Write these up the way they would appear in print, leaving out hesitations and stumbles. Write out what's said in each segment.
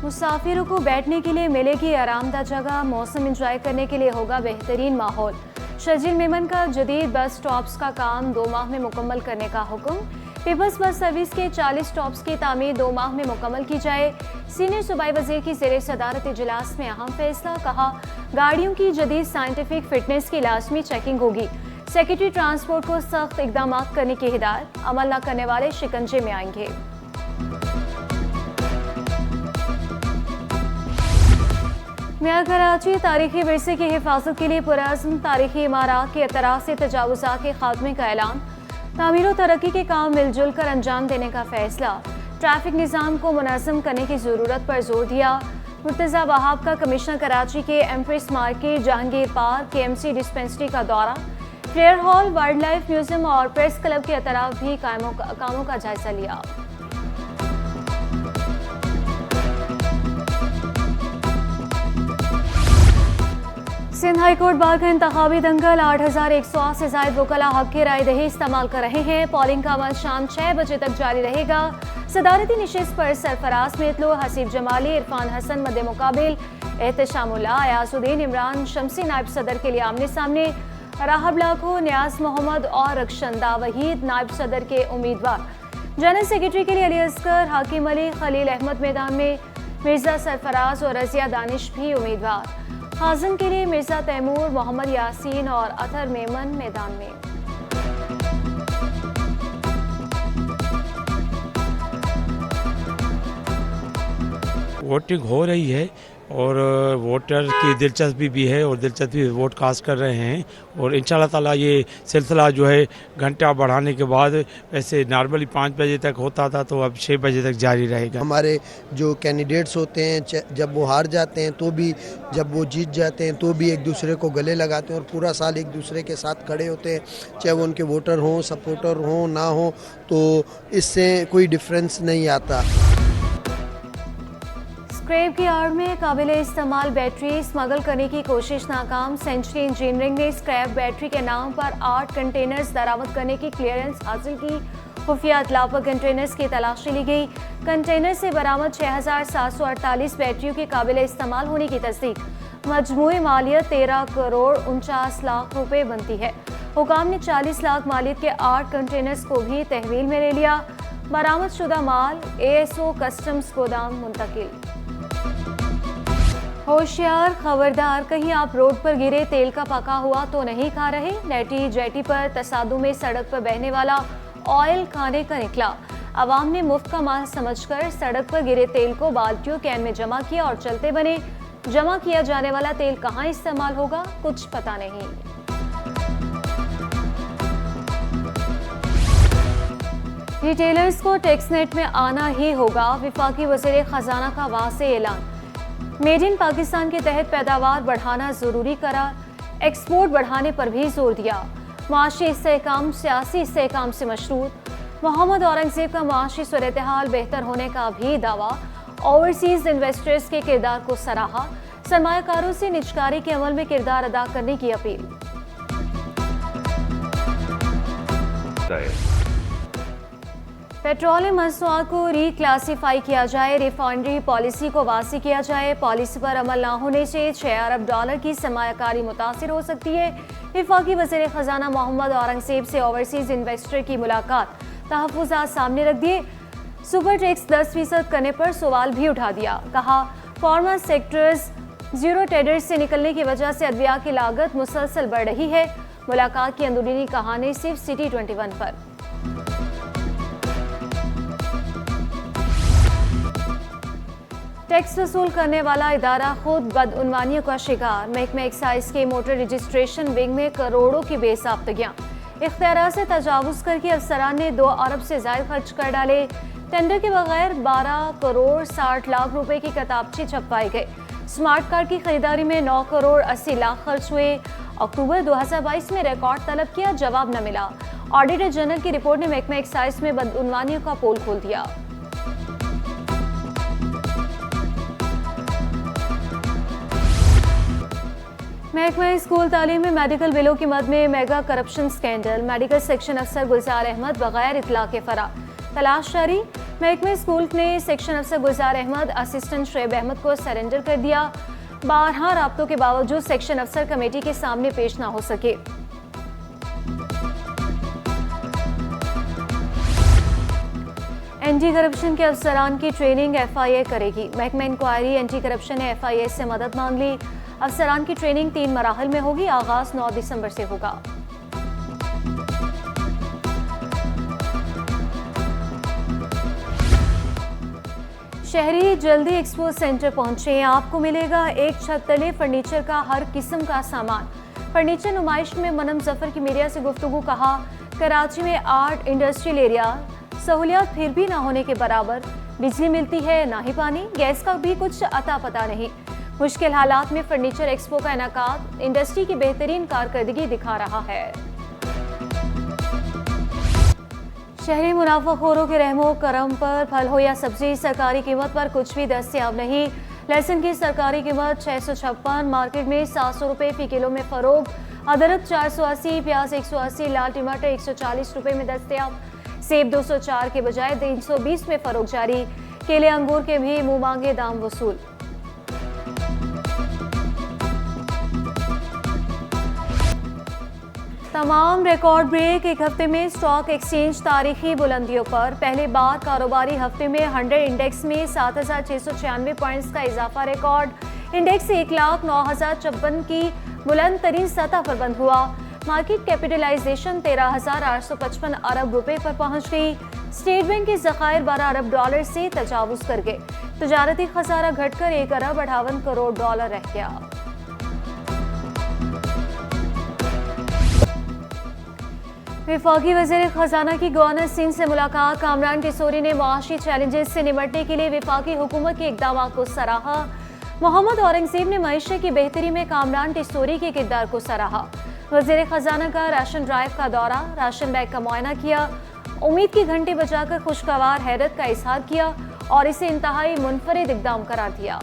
मुसाफिरों को बैठने के लिए मिलेगी आरामदायक जगह, मौसम एंजॉय करने के लिए होगा बेहतरीन माहौल। शर्जील मेमन का जदीद बस स्टॉप्स का काम 2 माह में मुकम्मल करने का हुक्म। पीपल्स बस सर्विस के 40 स्टॉप्स की तामीर 2 माह में मुकम्मल की जाए। सीनियर सूबाई वजीर की ज़ेरे सदारत इजलास में अहम फैसला, कहा गाड़ियों की जदीद साइंटिफिक फिटनेस की लाजमी चेकिंग होगी। सेक्रेटरी ट्रांसपोर्ट को सख्त इकदाम करने की हिदायत, अमल न करने वाले शिकंजे में आएंगे। मियां कराची तारीखी विरसे की हिफाजत के लिए पुरअज़्म, तारीखी इमारत के एतराफ़ से तजावुज़ात के खात्मे का ऐलान। तामीर और तरक्की के काम मिलजुल कर अंजाम देने का फैसला। ट्रैफिक निज़ाम को मुनज़्ज़म करने की ज़रूरत पर जोर दिया। मुर्तज़ा वहाब का कमिश्नर कराची के empress market, Jahangir park, KMC dispensary का दौरा। Player hall, wild life museum और प्रेस क्लब के अतराफ भी कामों का जायजा लिया। सिंध हाईकोर्ट बार का इंतखाबी दंगल, 8100 से ज़ायद वकला हक की राय दही इस्तेमाल कर रहे हैं। पॉलिंग का अमल शाम 6 बजे तक जारी रहेगा। सदारती नशिस्त पर सरफराज मेतलो, हसीब जमाली, इरफान हसन मद्दे मुकाबिल, एहतशामुल्ला, अयासुद्दीन, इमरान शमसी नायब सदर के लिए आमने सामने। राहब लाखो, न्याज मोहम्मद और रक्षंदा वहीद नायब सदर के उम्मीदवार। जनरल सेक्रेटरी के लिए अली असगर, हाकिम अली, खलील अहमद मैदान में। मिर्जा सरफराज और रजिया दानिश भी उम्मीदवार। हाज़िम के लिए मिर्जा तैमूर, मोहम्मद यासीन और अतर मेमन मैदान में। वोटिंग हो रही है और वोटर की दिलचस्पी भी है और दिलचस्पी वोट कास्ट कर रहे हैं और इंशाल्लाह ताला ये सिलसिला जो है घंटा बढ़ाने के बाद, वैसे नॉर्मली 5 बजे तक होता था तो अब 6 बजे तक जारी रहेगा। हमारे जो कैंडिडेट्स होते हैं जब वो हार जाते हैं तो भी, जब वो जीत जाते हैं तो भी एक दूसरे को गले लगाते हैं और पूरा साल एक दूसरे के साथ खड़े होते हैं, चाहे वो उनके वोटर हों, सपोर्टर हों ना हो, तो इससे कोई डिफरेंस नहीं आता। स्क्रैप की आड़ में काबिल इस्तेमाल बैटरी स्मगल करने की कोशिश नाकाम। सेंचुरी इंजीनियरिंग ने स्क्रैप बैटरी के नाम पर 8 कंटेनर्स बरामद करने की क्लियरेंस हासिल की। खुफिया इत्तला पर कंटेनर्स की तलाशी ली गई। कंटेनर से बरामद 6748 बैटरियों के काबिल इस्तेमाल होने की तस्दीक। मजमूई मालियत 13 करोड़ 49 लाख रुपए बनती है। हुकाम ने 40 लाख मालियत के 8 कंटेनर्स को भी तहवील में ले लिया। बरामद शुदा माल ASO कस्टम्स गोदाम मुंतकिल। होशियार, खबरदार, कहीं आप रोड पर गिरे तेल का पका हुआ तो नहीं खा रहे। नेटी जेटी पर तसादुम में सड़क पर बहने वाला ऑयल खाने का निकला। आवाम ने मुफ्त का माल समझकर सड़क पर गिरे तेल को बाल्टियों कैन में जमा किया और चलते बने। जमा किया जाने वाला तेल कहाँ इस्तेमाल होगा, कुछ पता नहीं। रिटेलर्स को टैक्स नेट में आना ही होगा, विफाकी वज़ीर खजाना का वाज़ेह ऐलान। मेड इन पाकिस्तान के तहत पैदावार बढ़ाना जरूरी करार। एक्सपोर्ट बढ़ाने पर भी जोर दिया। माशी इस्तेहकाम सियासी इस्तेहकाम से मशरूत। मोहम्मद औरंगजेब का माशी सूरत-ए-हाल बेहतर होने का भी दावा। ओवरसीज इन्वेस्टर्स के किरदार को सराहा। सरमायाकारों से निजकारी के अमल में किरदार अदा करने की अपील। पेट्रोलियम मसनूआत को रीक्लासीफाई किया जाए। रिफाइनरी पॉलिसी को वासी किया जाए। पॉलिसी पर अमल न होने से $6 अरब की सरमायाकारी मुतासिर हो सकती है। वफाकी वज़ीर खजाना मोहम्मद औरंगजेब से ओवरसीज इन्वेस्टर की मुलाकात। तहफ़्फ़ुज़ात सामने रख दिए। सुपर टैक्स 10% करने पर सवाल भी उठा दिया। कहा फार्मा सेक्टर्स जीरो टेडर से निकलने की वजह से अद्विया की लागत मुसलसल बढ़ रही है। मुलाकात की अंदरूनी कहानी सिर्फ सिटी 21 पर। टैक्स वसूल करने वाला इदारा खुद बदउनवानियों का शिकार। महकमा एक्साइज के मोटर रजिस्ट्रेशन विंग में करोड़ों की बेसाख्तगियाँ। इख्तियार से तजावुज़ करके अफसरान ने 2 अरब से ज़ायद खर्च कर डाले। टेंडर के बगैर 12 करोड़ 60 लाख रुपए की किताबचे छपवाए गए। स्मार्ट कार्ड की खरीदारी में 9 करोड़ 80 लाख खर्च हुए। अक्टूबर 2022 में रिकॉर्ड तलब किया, जवाब न मिला। ऑडिटर जनरल की रिपोर्ट ने महकमा एक्साइज में बदउनवानियों का पोल खोल दिया। महकमा स्कूल तालीम में मेडिकल बिलों की मद में mega corruption scandal. Medical section अफसर गुलजार अहमद बगैर इतला के फरार। तलाश जारी। महकमे स्कूल ने सेक्शन अफसर गुलजार अहमद, असिस्टेंट शुएब अहमद को सरेंडर कर दिया। 12 राब्तों के बावजूद सेक्शन अफसर कमेटी के सामने पेश ना हो सके। एंटी करप्शन के अफसरान की ट्रेनिंग FIA करेगी। महकमा इंक्वायरी एंटी करप्शन ने FIA से मदद मांग ली। अफसरान की ट्रेनिंग 3 मराहल में होगी। आगाज 9 दिसंबर से होगा। शहरी जल्दी एक्सपो सेंटर पहुंचे। आपको मिलेगा एक छत तले फर्नीचर का हर किस्म का सामान। फर्नीचर नुमाइश में मनम जफर की मीडिया से गुफ्तगू। कहा, कराची में आर्ट इंडस्ट्रियल एरिया सहूलियात फिर भी ना होने के बराबर। बिजली मिलती है ना ही पानी, गैस का भी कुछ अता पता नहीं। मुश्किल हालात में फर्नीचर एक्सपो का इनेकाद इंडस्ट्री की बेहतरीन कारकर्दगी दिखा रहा है। शहरी मुनाफाखोरों के रहमो करम पर फल हो या सब्जी सरकारी कीमत पर कुछ भी दस्तयाब नहीं। लहसुन की सरकारी कीमत 656, मार्केट में 700 रुपये फी किलो में फरोग। अदरक 480, प्याज 180, लाल टमाटर 140 रुपये में दस्तयाब। सेब 204 के बजाय 320 में फरोग जारी। केले अंगूर के भी मुंह मांगे दाम वसूल। तमाम रिकॉर्ड ब्रेक। एक हफ्ते में स्टॉक एक्सचेंज तारीखी बुलंदियों पर। पहली बार कारोबारी हफ्ते में 100 इंडेक्स में 7,696 पॉइंट्स का इजाफा रिकॉर्ड। इंडेक्स 1,09,056 की बुलंद तरीन सतह पर बंद हुआ। मार्केट कैपिटलाइजेशन 13,855 अरब रुपए पर पहुंच गई। स्टेट बैंक के ज़खायर 12 अरब डॉलर से तजावुज कर गए। तजारती खसारा घटकर 1 अरब 58 करोड़ डॉलर रह गया। वफाकी वज़ीर खजाना की गवर्नर सिंध से मुलाकात। कामरान टिसोरी ने मुआशी चैलेंजेस से निपटने के लिए वफाकी हुकूमत के इक़दामात को सराहा। मोहम्मद औरंगज़ेब ने मईशत की बेहतरी में कामरान टिसोरी के किरदार को सराहा। वज़ीर खजाना का राशन ड्राइव का दौरा, राशन बैग का मुआयना किया। उम्मीद की घंटी बजाकर खुशगवार हैरत का इजहार किया और इसे इंतहाई मुनफरिद इक़दाम करार दिया।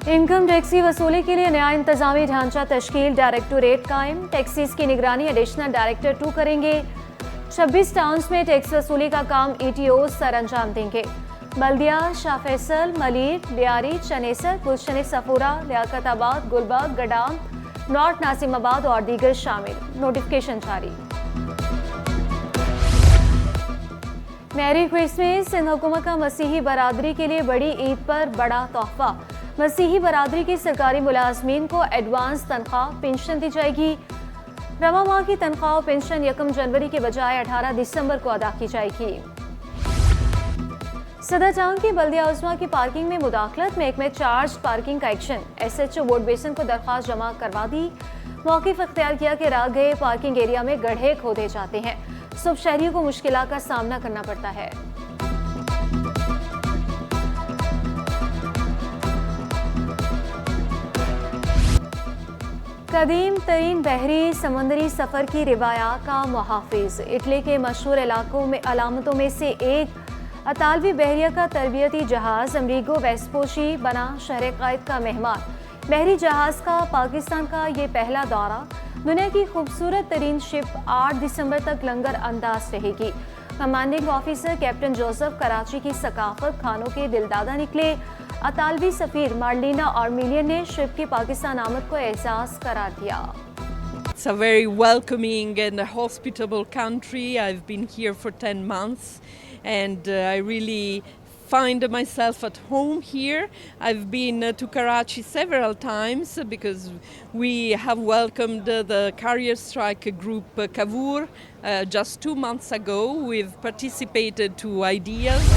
इनकम टैक्स की वसूली के लिए नया इंतजामी ढांचा तश्कील। डायरेक्टोरेट कायम। टैक्सीज की निगरानी एडिशनल डायरेक्टर 2 करेंगे। 26 टाउन्स में टैक्स वसूली का काम ETO सर अंजाम देंगे। बल्दिया, शाह फैसल, मलीर, लियारी, चनेसर, गुलशन सफूरा, लियाकताबाद, गुलबर्ग, गडाम, नॉर्थ नासिमाबाद और दीगर शामिल। नोटिफिकेशन जारी। Merry Christmas. सिंध हुकूमत का मसीही बरादरी के लिए बड़ी ईद पर बड़ा तोहफा। मसीही बरादरी के सरकारी मुलाजमीन को एडवांस तनख्वाह पेंशन दी जाएगी। रवा माह की तनख्वाह और पेंशन 1 जनवरी के बजाय 18 दिसंबर को अदा की जाएगी। सदर टाउन की बल्दिया उज़्मा की पार्किंग में मुदाखलत। महकमे चार्ज पार्किंग का एक्शन। SHO वोट बेसन को दरख्वास्त जमा करवा दी। मौक़िफ़ इख्तियार किया कि राह गए पार्किंग एरिया में गड्ढे खोदे जाते हैं। सुबह शहरियों को मुश्किलात का सामना करना पड़ता है। कदीम तरीन बहरी समंदरी सफ़र की रिवायात का मुहाफिज। इटली के मशहूर इलाकों में अलामतों में से एक अतालवी बहरिया का तरबियती जहाज़ अमरीगो वेस्पोशी बना शहर क़ायद का मेहमान। बहरी जहाज़ का पाकिस्तान का ये पहला दौरा। दुनिया की खूबसूरत तरीन शिप 8 दिसंबर तक लंगर अंदाज रहेगी। Commanding officer captain Joseph Karachi की सकाफत खानों के दिलदादा निकले। अतालवी सफ़ीर मार्लिना आर्मिलियन ने शिप की पाकिस्तान आमद को एहसास करार दिया। It's a very welcoming and hospitable country. I've been here for 10 months and I really find myself at home here. I've been to Karachi several times because we have welcomed the carrier strike group Kavour just 2 months ago. We've participated to Ideas.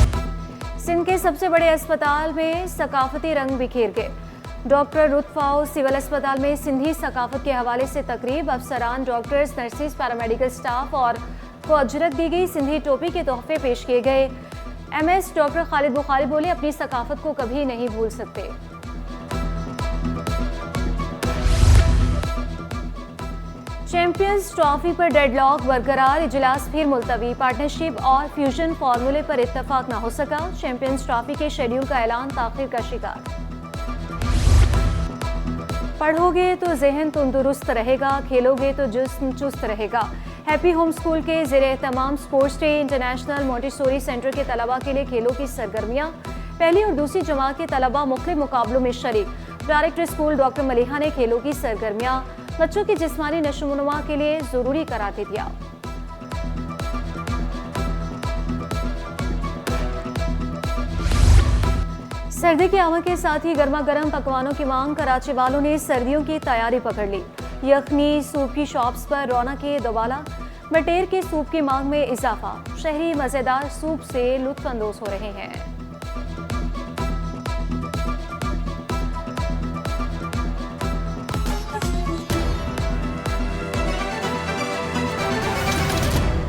Sindh के सबसे बड़े अस्पताल में सकाफती रंग बिखेर गए। Doctor रुतफाओ civil अस्पताल में सिंधी सकाफत के हवाले से तकरीब। अफसरान, डॉक्टर्स, नर्सिस, पैरामेडिकल स्टाफ और को अजरत दी गई। सिंधी टोपी के तोहफे पेश किए गए। MS डॉक्टर खालिद बुखारी बोले, अपनी सकाफत को कभी नहीं भूल सकते। चैंपियंस ट्रॉफी पर डेडलॉक बरकरार। इजलास फिर मुलतवी। पार्टनरशिप और फ्यूजन फार्मूले पर इत्तफाक न हो सका। चैंपियंस ट्रॉफी के शेड्यूल का ऐलान ताखिर का शिकार। पढ़ोगे तो जहन तंदुरुस्त रहेगा, खेलोगे तो जिस्म चुस्त रहेगा। हैप्पी होम स्कूल के ज़ेर-ए-तमाम sports day international Montessori centre के तलबा के लिए खेलों की सरगर्मियाँ। पहली और दूसरी जमात के तलबा मुख्तलिफ मुकाबलों में शरीक। डायरेक्टर स्कूल डॉक्टर मलिहा ने खेलों की सरगर्मियाँ बच्चों की जिस्मानी नशोनुमा के लिए ज़रूरी करार दे दिया। सर्दी की आमद के साथ ही गर्मा गर्म पकवानों की मांग, कराची वालों ने सर्दियों की तैयारी पकड़ ली। यखनी सूप की शॉप्स पर रौनक दोबाला, मटेर के सूप की मांग में इजाफा। शहरी मज़ेदार सूप से लुत्फ़ अंदोज़ हो रहे हैं।